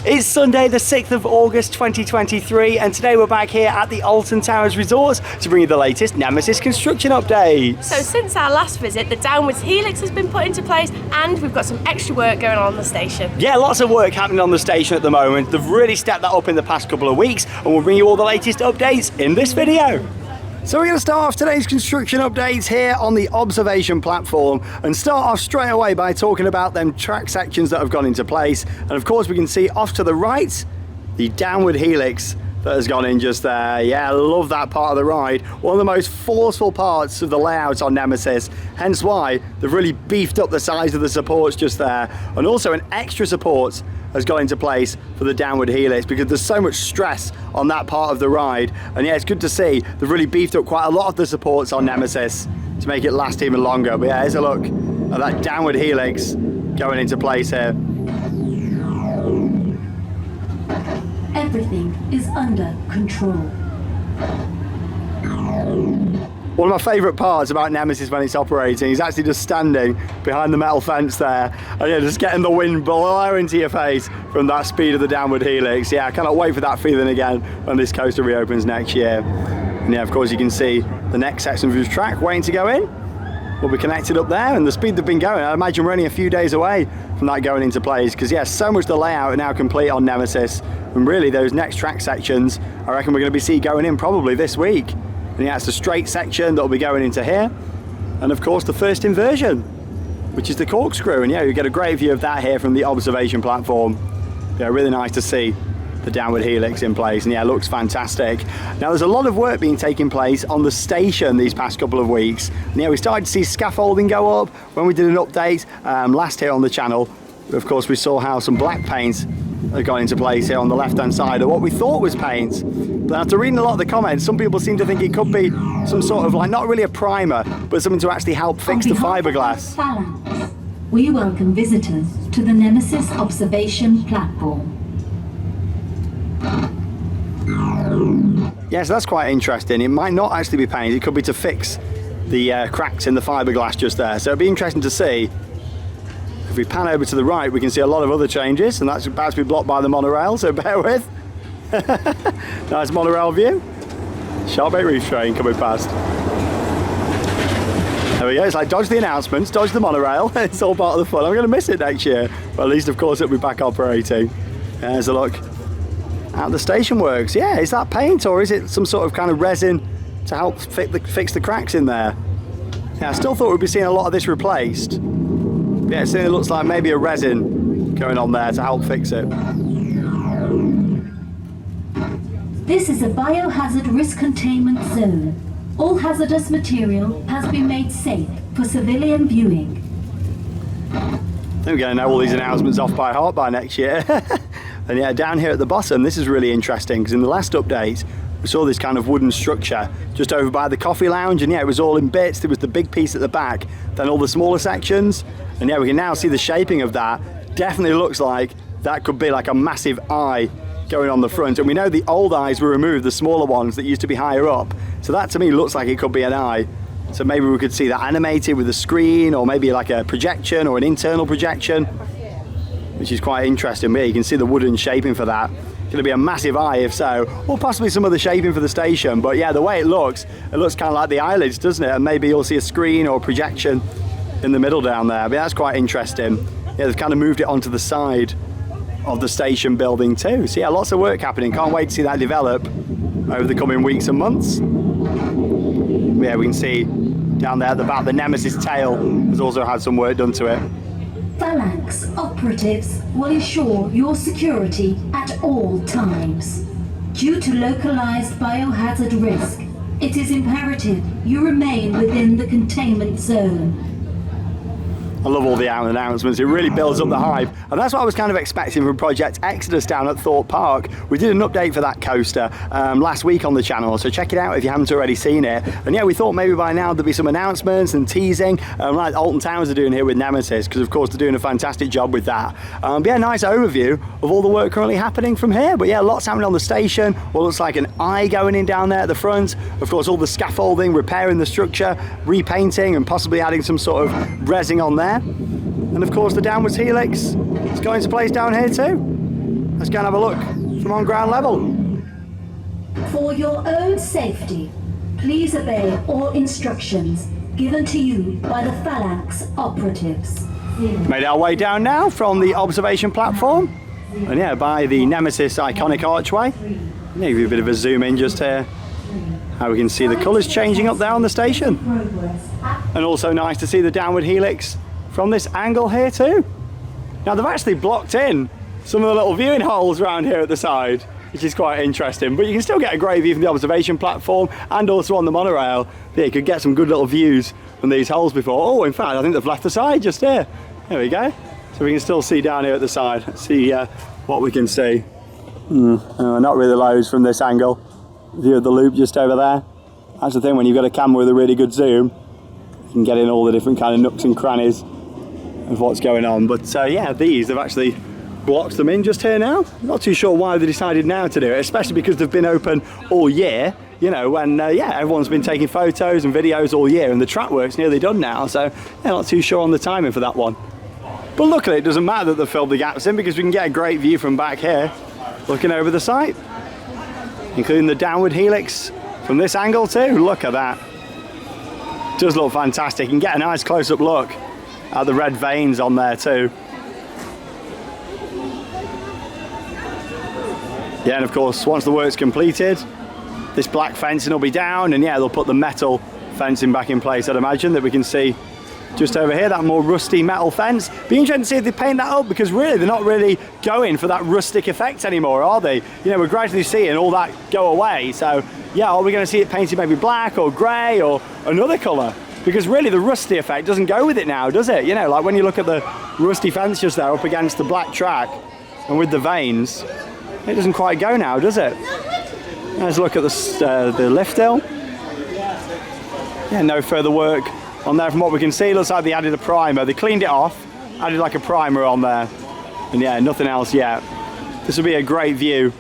It's Sunday the 6th of August 2023 and today we're back here at the Alton Towers Resort to bring you the latest Nemesis construction updates. So since our last visit, the downwards helix has been put into place and we've got some extra work going on the station. Yeah, lots of work happening on the station at the moment. They've really stepped that up in the past couple of weeks and we'll bring you all the latest updates in this video. So we're going to start off today's construction updates here on the observation platform and start off straight away by talking about them track sections that have gone into place. And of course we can see off to the right the downward helix that has gone in just there. Yeah, I love that part of the ride. One of the most forceful parts of the layout on Nemesis, hence why they've really beefed up the size of the supports just there. And also an extra support has gone into place for the downward helix because there's so much stress on that part of the ride. And yeah, it's good to see they've really beefed up quite a lot of the supports on Nemesis to make it last even longer. But yeah, here's a look at that downward helix going into place here. Everything is under control. One of my favourite parts about Nemesis when it's operating is actually just standing behind the metal fence there and yeah, just getting the wind blow into your face from that speed of the downward helix. Yeah, I cannot wait for that feeling again when this coaster reopens next year. And yeah, of course you can see the next section of the track waiting to go in. We'll be connected up there and the speed they've been going, I imagine we're only a few days away from that going into place because yeah, so much of the layout are now complete on Nemesis and really those next track sections I reckon we're going to see going in probably this week. And yeah, it's the straight section that will be going into here and of course the first inversion, which is the corkscrew, and yeah, you get a great view of that here from the observation platform. Yeah, really nice to see the downward helix in place, and yeah, it looks fantastic. Now there's a lot of work being taking place on the station these past couple of weeks, and yeah, we started to see scaffolding go up when we did an update last here on the channel. Of course we saw how some black paint had gone into place here on the left hand side of what we thought was paint, but after reading a lot of the comments, some people seem to think it could be some sort of like, not really a primer, but something to actually help fix the fiberglass. We welcome visitors to the Nemesis observation platform. Yes, that's quite interesting. It might not actually be paint, it could be to fix the cracks in the fiberglass just there. So it'd be interesting to see. If we pan over to the right, we can see a lot of other changes, and that's about to be blocked by the monorail, so bear with. Nice monorail view. Sharpbait Reef train coming past. There we go, it's like dodge the announcements, dodge the monorail. It's all part of the fun. I'm going to miss it next year, but at least of course it'll be back operating. There's a look at the station works. Yeah, is that paint or is it some sort of kind of resin to help fix the cracks in there? Yeah, I still thought we'd be seeing a lot of this replaced. Yeah, it certainly looks like maybe a resin going on there to help fix it. This is a biohazard risk containment zone. All hazardous material has been made safe for civilian viewing. We're going to know all these announcements off by heart by next year. And yeah, down here at the bottom, this is really interesting because in the last update, we saw this kind of wooden structure just over by the coffee lounge, and yeah, it was all in bits. There was the big piece at the back, then all the smaller sections, and yeah, we can now see the shaping of that. Definitely looks like that could be like a massive eye going on the front, and we know the old eyes were removed, the smaller ones that used to be higher up, so that to me looks like it could be an eye. So maybe we could see that animated with a screen, or maybe like a projection or an internal projection, which is quite interesting. Yeah, you can see the wooden shaping for that. Going to be a massive eye if so, or possibly some of the shaping for the station, but yeah, the way it looks kind of like the eyelids, doesn't it? And maybe you'll see a screen or a projection in the middle down there, but that's quite interesting. Yeah, they've kind of moved it onto the side of the station building too, so yeah, lots of work happening. Can't wait to see that develop over the coming weeks and months. Yeah, we can see down there at the back the Nemesis tail has also had some work done to it. Phalanx operatives will ensure your security at all times. Due to localized biohazard risk, it is imperative you remain within the containment zone. I love all the announcements, it really builds up the hype, and that's what I was kind of expecting from Project Exodus down at Thorpe Park. We did an update for that coaster last week on the channel, so check it out if you haven't already seen it. And yeah, we thought maybe by now there'd be some announcements and teasing, like Alton Towers are doing here with Nemesis, because of course they're doing a fantastic job with that. But yeah, nice overview of all the work currently happening from here. But yeah, lots happening on the station. What looks like an eye going in down there at the front. Of course, all the scaffolding, repairing the structure, repainting, and possibly adding some sort of resin on there. And of course the downwards helix is going to place down here too. let's go and have a look from on ground level. For your own safety, please obey all instructions given to you by the Phalanx operatives. Made our way down now from the observation platform, and yeah, by the Nemesis iconic archway. Give you a bit of a zoom in just here, how we can see the colours changing up there on the station. And also nice to see the downward helix from this angle here too. Now they've actually blocked in some of the little viewing holes around here at the side, which is quite interesting, but you can still get a great view from the observation platform and also on the monorail. Yeah, you could get some good little views from these holes before. Oh, in fact, I think they've left the side just here. There we go. So we can still see down here at the side. Let's see what we can see. Not really loads from this angle. View of the loop just over there. That's the thing, when you've got a camera with a really good zoom, you can get in all the different kind of nooks and crannies of what's going on. But yeah, they've actually blocked them in just here now. Not too sure why they decided now to do it, especially because they've been open all year, you know, when yeah, everyone's been taking photos and videos all year, and the track work's nearly done now, so yeah, not too sure on the timing for that one. But luckily it doesn't matter that they've filled the gaps in, because we can get a great view from back here looking over the site, including the downward helix from this angle too. Look at that, does look fantastic. You can get a nice close-up look at the red veins on there too. Yeah, and of course, once the work's completed, this black fencing will be down, and yeah, they'll put the metal fencing back in place, I'd imagine, that we can see just over here, that more rusty metal fence. Be interesting to see if they paint that up, because really, they're not really going for that rustic effect anymore, are they? You know, we're gradually seeing all that go away, so yeah, are we going to see it painted maybe black or grey or another colour? Because really, the rusty effect doesn't go with it now, does it? You know, like when you look at the rusty fence just there up against the black track, and with the veins, it doesn't quite go now, does it? Let's look at the lift hill. Yeah, no further work on there from what we can see. Looks like they added a primer. They cleaned it off, added like a primer on there. And yeah, nothing else yet. This will be a great view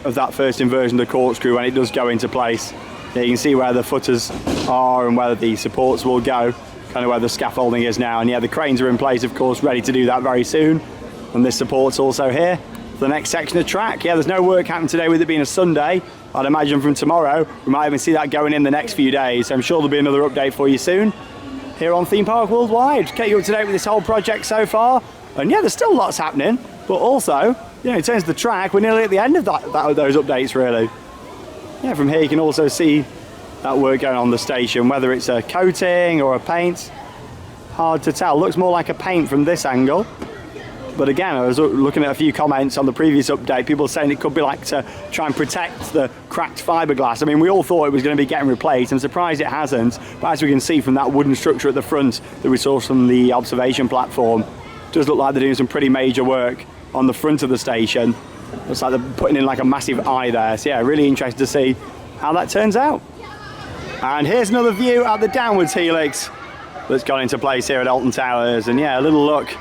of that first inversion of the corkscrew when it does go into place. Yeah, you can see where the footers are and where the supports will go, kind of where the scaffolding is now. And yeah, the cranes are in place, of course, ready to do that very soon. And this support's also here. The next section of track. Yeah, there's no work happening today with it being a Sunday. I'd imagine from tomorrow we might even see that going in the next few days. So I'm sure there'll be another update for you soon here on Theme Park Worldwide. Get you up to date with this whole project so far. And yeah, there's still lots happening, but also, you know, in terms of the track, we're nearly at the end of those updates, really. Yeah, from here you can also see that work going on the station, whether it's a coating or a paint. Hard to tell. Looks more like a paint from this angle. But again, I was looking at a few comments on the previous update, people saying it could be like to try and protect the cracked fiberglass. I mean, we all thought it was going to be getting replaced. I'm surprised it hasn't. But as we can see from that wooden structure at the front that we saw from the observation platform, it does look like they're doing some pretty major work on the front of the station. Looks like they're putting in like a massive eye there. So yeah, really interested to see how that turns out. And here's another view at the downwards helix that's gone into place here at Alton Towers. And yeah, a little look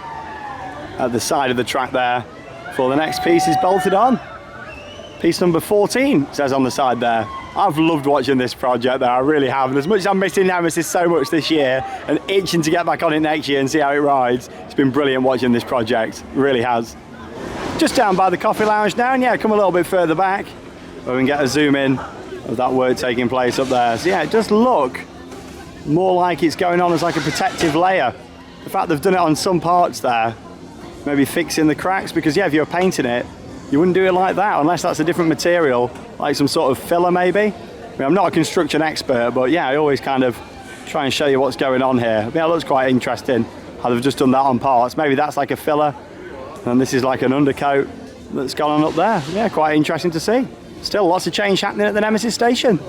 at the side of the track there before the next piece is bolted on. Piece number 14 says on the side there. I've loved watching this project there, I really have. And as much as I'm missing Nemesis so much this year and itching to get back on it next year and see how it rides, it's been brilliant watching this project, it really has. Just down by the coffee lounge now, and yeah, come a little bit further back where we can get a zoom in of that work taking place up there. So yeah, it does look more like it's going on as like a protective layer. The fact they've done it on some parts there, maybe fixing the cracks, because yeah, if you're painting it, you wouldn't do it like that unless that's a different material, like some sort of filler maybe. I mean, I'm not a construction expert, but yeah, I always kind of try and show you what's going on here. Yeah, it looks quite interesting how they've just done that on parts. Maybe that's like a filler, and this is like an undercoat that's gone on up there. Yeah, quite interesting to see. Still lots of change happening at the Nemesis station.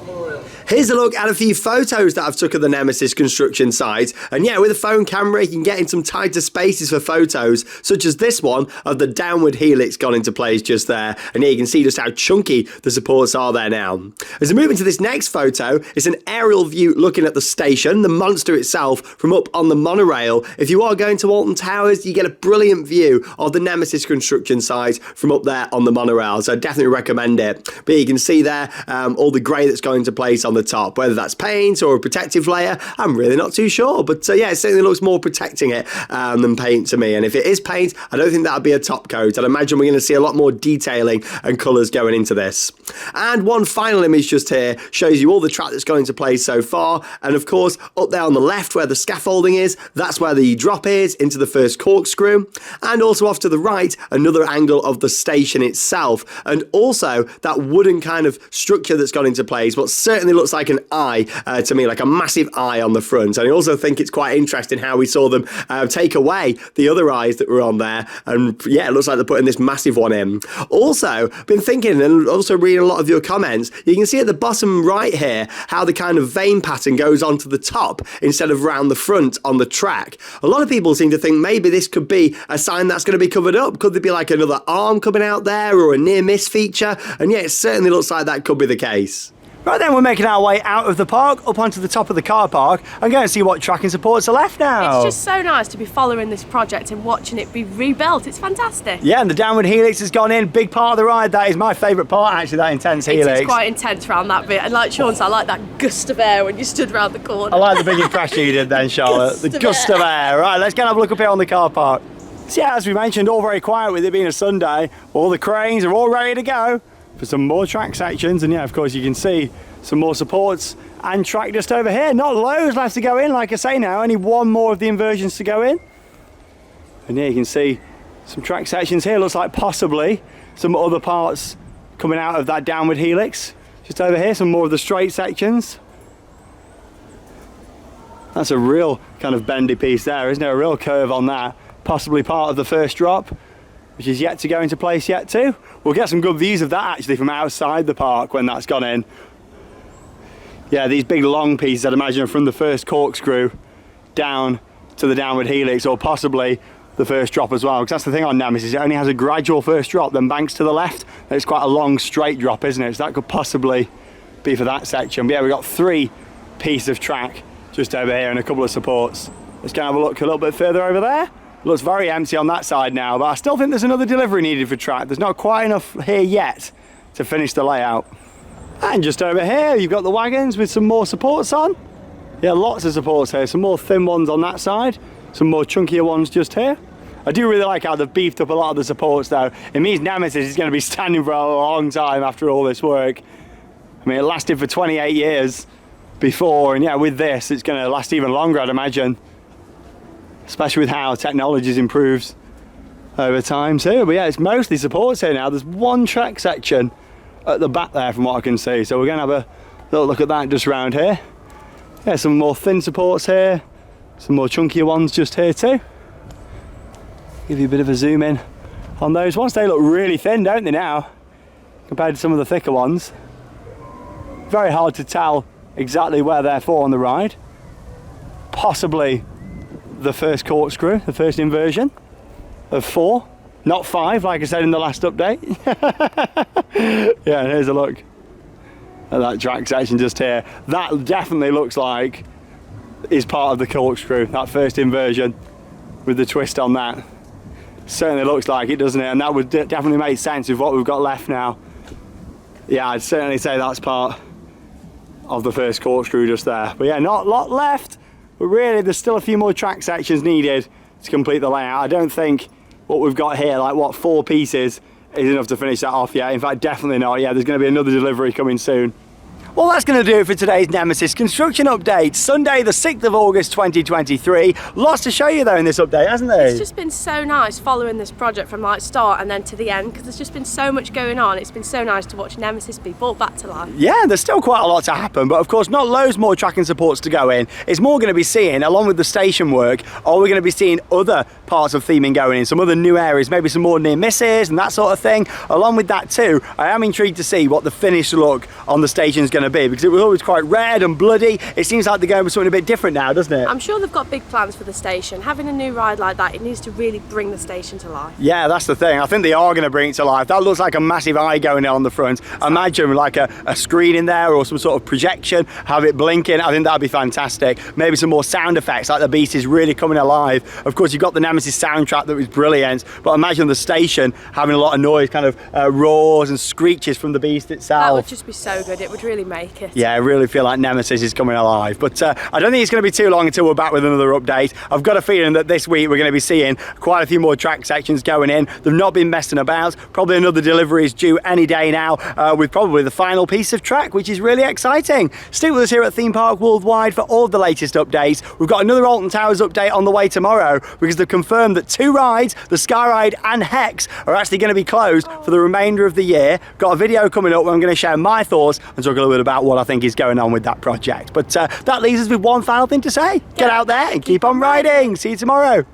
Here's a look at a few photos that I've took of the Nemesis construction site. And yeah, with a phone camera, you can get in some tighter spaces for photos, such as this one of the downward helix gone into place just there. And here you can see just how chunky the supports are there now. As we move into this next photo, it's an aerial view looking at the station, the monster itself, from up on the monorail. If you are going to Alton Towers, you get a brilliant view of the Nemesis construction site from up there on the monorail. So I definitely recommend it. But you can see there all the grey that's going into place on the top, whether that's paint or a protective layer. I'm really not too sure, but yeah, it certainly looks more protecting it than paint to me. And if it is paint, I don't think that'd be a top coat. I'd imagine we're going to see a lot more detailing and colours going into this. And one final image just here shows you all the track that's gone into place so far. And of course, up there on the left where the scaffolding is, that's where the drop is into the first corkscrew. And also off to the right, another angle of the station itself. And also that wooden kind of structure that's gone into place, what certainly looks like an eye to me, like a massive eye on the front. And I also think it's quite interesting how we saw them take away the other eyes that were on there. And yeah, it looks like they're putting this massive one in. Also, been thinking and also reading a lot of your comments, you can see at the bottom right here how the kind of vein pattern goes onto the top instead of round the front on the track. A lot of people seem to think maybe this could be a sign that's going to be covered up. Could there be like another arm coming out there or a near miss feature? And yeah, it certainly looks like that could be the case. Right then, we're making our way out of the park, up onto the top of the car park, and going to see what tracking supports are left now. It's just so nice to be following this project and watching it be rebuilt. It's fantastic. Yeah, and the downward helix has gone in. Big part of the ride. That is my favourite part, actually, that intense helix. It is quite intense around that bit. And like Sean said, I like that gust of air when you stood round the corner. I like the big impression you did then, Charlotte. The gust of air. Right, let's go and have a look up here on the car park. So yeah, as we mentioned, all very quiet with it being a Sunday. All the cranes are all ready to go for some more track sections. And yeah, of course, you can see some more supports and track just over here. Not loads left to go in, like I say now, only one more of the inversions to go in. And here you can see some track sections here. Looks like possibly some other parts coming out of that downward helix. Just over here, some more of the straight sections. That's a real kind of bendy piece there, isn't there? A real curve on that. Possibly part of the first drop, which is yet to go into place yet too. We'll get some good views of that actually from outside the park when that's gone in. Yeah, these big long pieces, I'd imagine, are from the first corkscrew down to the downward helix, or possibly the first drop as well. Because that's the thing on Nemesis, it only has a gradual first drop, then banks to the left. It's quite a long straight drop, isn't it? So that could possibly be for that section. But yeah, we've got 3 pieces of track just over here and a couple of supports. Let's go and have a look a little bit further over there. Looks very empty on that side now, but I still think there's another delivery needed for track. There's not quite enough here yet to finish the layout. And just over here, you've got the wagons with some more supports on. Yeah, lots of supports here. Some more thin ones on that side. Some more chunkier ones just here. I do really like how they've beefed up a lot of the supports though. It means Nemesis is going to be standing for a long time after all this work. I mean, it lasted for 28 years before, and yeah, with this, it's going to last even longer, I'd imagine. Especially with how technology's improved over time too. But yeah, it's mostly supports here now. There's one track section at the back there from what I can see. So we're going to have a little look at that just around here. Yeah, some more thin supports here. Some more chunkier ones just here too. Give you a bit of a zoom in on those ones. They look really thin, don't they now? Compared to some of the thicker ones. Very hard to tell exactly where they're for on the ride. Possibly the first corkscrew, the first inversion of 4, not 5 like I said in the last update. Yeah, here's a look at that track section just here. That definitely looks like is part of the corkscrew, that first inversion with the twist on that. Certainly looks like it, doesn't it? And that would definitely make sense with what we've got left now. Yeah, I'd certainly say that's part of the first corkscrew just there. But yeah, not a lot left. But really, there's still a few more track sections needed to complete the layout. I don't think what we've got here, like what, 4 pieces, is enough to finish that off yet. In fact, definitely not. Yeah, there's going to be another delivery coming soon. Well, that's going to do it for today's Nemesis construction update. Sunday, the 6th of August 2023. Lots to show you though in this update, hasn't there? It's just been so nice following this project from like start and then to the end, because there's just been so much going on. It's been so nice to watch Nemesis be brought back to life. Yeah, there's still quite a lot to happen, but of course not loads more tracking supports to go in. It's more going to be seeing, along with the station work, or we're going to be seeing other parts of theming going in, some other new areas, maybe some more near misses and that sort of thing. Along with that too, I am intrigued to see what the finished look on the station is going to be, because it was always quite red and bloody. It seems like they're going for something a bit different now, doesn't it? I'm sure they've got big plans for the station. Having a new ride like that, it needs to really bring the station to life. Yeah, that's the thing. I think they are going to bring it to life. That looks like a massive eye going on the front. Imagine like a screen in there or some sort of projection, have it blinking. I think that'd be fantastic. Maybe some more sound effects, like the beast is really coming alive. Of course, you've got the Nemesis soundtrack that was brilliant, but imagine the station having a lot of noise, kind of roars and screeches from the beast itself. That would just be so good. It would really make make it. Yeah, I really feel like Nemesis is coming alive. But I don't think it's going to be too long until we're back with another update. I've got a feeling that this week we're going to be seeing quite a few more track sections going in. They've not been messing about. Probably another delivery is due any day now, with probably the final piece of track, which is really exciting. Stick with us here at Theme Park Worldwide for all of the latest updates. We've got another Alton Towers update on the way tomorrow, because they've confirmed that 2 rides, the Sky Ride and Hex, are actually going to be closed for the remainder of the year. Got a video coming up where I'm going to share my thoughts and talk a little bit about what I think is going on with that project. But that leaves us with one final thing to say. Get out there and keep on riding. See you tomorrow.